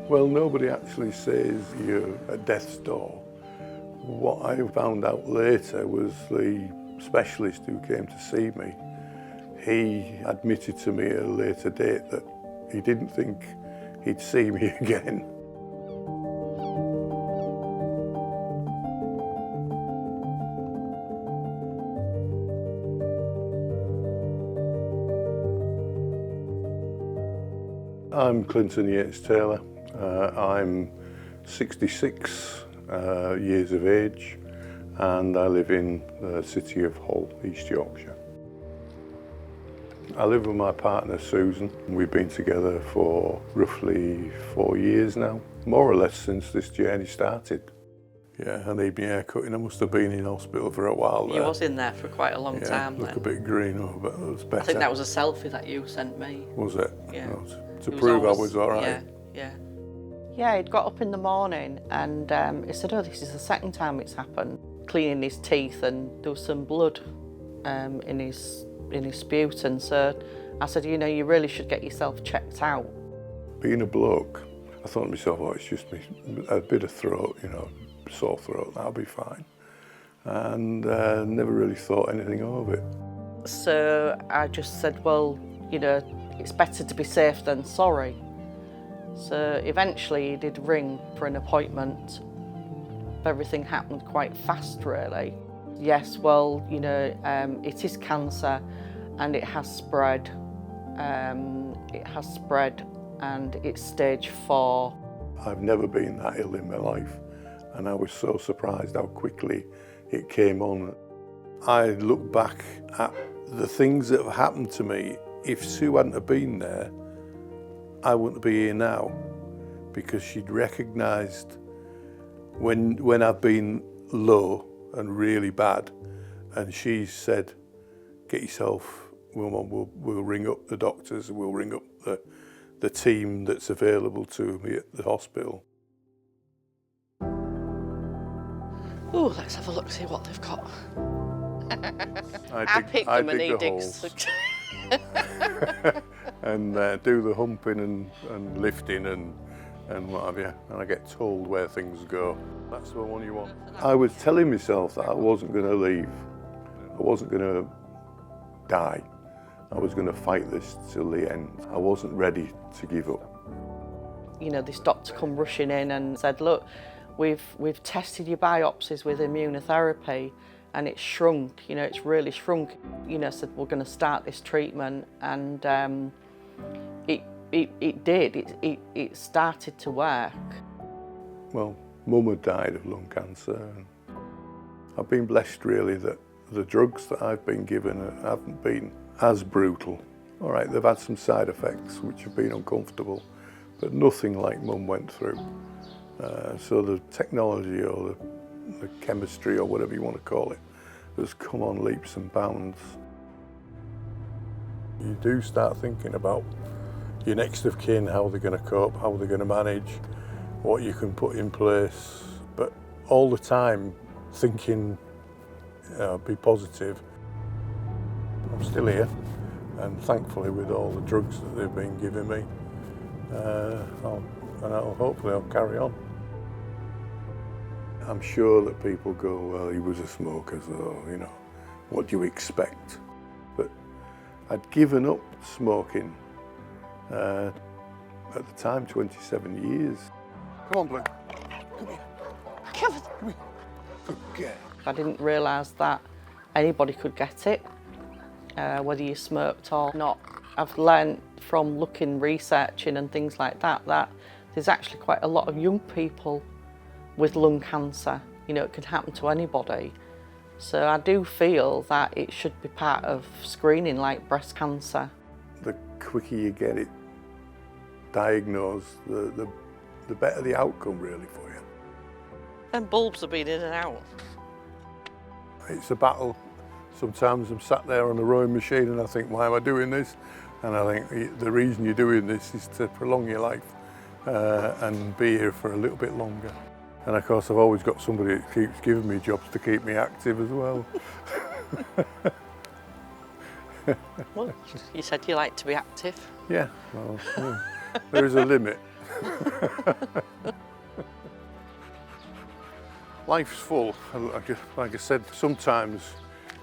Well, nobody actually says you're at death's door. What I found out later was the specialist who came to see me, he admitted to me at a later date that he didn't think he'd see me again. I'm Clinton Yates Taylor. I'm 66 years of age and I live in the city of Hull, East Yorkshire. I live with my partner Susan. We've been together for roughly 4 years now, more or less since this journey started. Yeah, I need my hair cutting. I must have been in hospital for a while there. You was in there for quite a long time look then. a bit green, but it was better. I think that was a selfie that you sent me. Was it? Yeah. No, to prove I was all right. Yeah, yeah. Yeah, he'd got up in the morning and he said, oh, this is the second time it's happened. Cleaning his teeth and there was some blood in his sputum. So I said, you know, you really should get yourself checked out. Being a bloke, I thought to myself, oh, it's just me, a bit of throat, you know, sore throat, that'll be fine. And never really thought anything of it. So I just said, well, you know, it's better to be safe than sorry. So eventually he did ring for an appointment. Everything happened quite fast, really. Yes, well, you know, it is cancer and it has spread. And it's stage 4. I've never been that ill in my life and I was so surprised how quickly it came on. I look back at the things that have happened to me. If Sue hadn't have been there, I wouldn't be here now, because she'd recognised when I've been low and really bad, and she said, get yourself, we'll ring up the doctors, we'll ring up the team that's available to me at the hospital. Ooh, let's have a look, see what they've got. I picked them and he digs. And do the humping and lifting and what have you, and I get told where things go. That's the one you want. I was telling myself that I wasn't going to leave. I wasn't going to die. I was going to fight this till the end. I wasn't ready to give up. You know, this doctor come rushing in and said, look, we've tested your biopsies with immunotherapy and it's shrunk, you know, it's really shrunk. You know, said we're going to start this treatment, and it did. It started to work. Well, Mum had died of lung cancer. I've been blessed really that the drugs that I've been given haven't been as brutal. All right, they've had some side effects which have been uncomfortable, but nothing like Mum went through. So the technology or the chemistry or whatever you want to call it has come on leaps and bounds. You do start thinking about your next of kin, how they're going to cope, how they're going to manage, what you can put in place, but all the time thinking, be positive. I'm still here, and thankfully with all the drugs that they've been giving me, hopefully I'll carry on. I'm sure that people go, well, he was a smoker, so, you know, what do you expect? But I'd given up smoking at the time, 27 years. Come on, Blue. Come here. Come here. Good girl. I didn't realise that anybody could get it, whether you smoked or not. I've learned from looking, researching and things like that, that there's actually quite a lot of young people with lung cancer. You know, it can happen to anybody. So I do feel that it should be part of screening like breast cancer. The quicker you get it diagnosed, the better the outcome really for you. And bulbs have been in and out. It's a battle. Sometimes I'm sat there on the rowing machine and I think, why am I doing this? And I think the reason you're doing this is to prolong your life and be here for a little bit longer. And of course I've always got somebody that keeps giving me jobs to keep me active as well. Well, you said you like to be active. Yeah, well, yeah. There is a limit. Life's full. Like I said, sometimes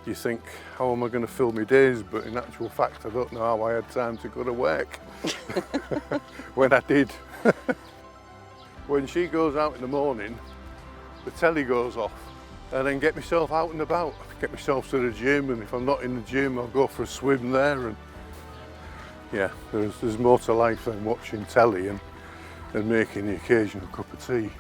you think, how am I going to fill my days? But in actual fact, I don't know how I had time to go to work when I did. When she goes out in the morning, the telly goes off, and then get myself out and about, get myself to the gym, and if I'm not in the gym, I'll go for a swim there. And yeah, there's more to life than watching telly and making the occasional cup of tea.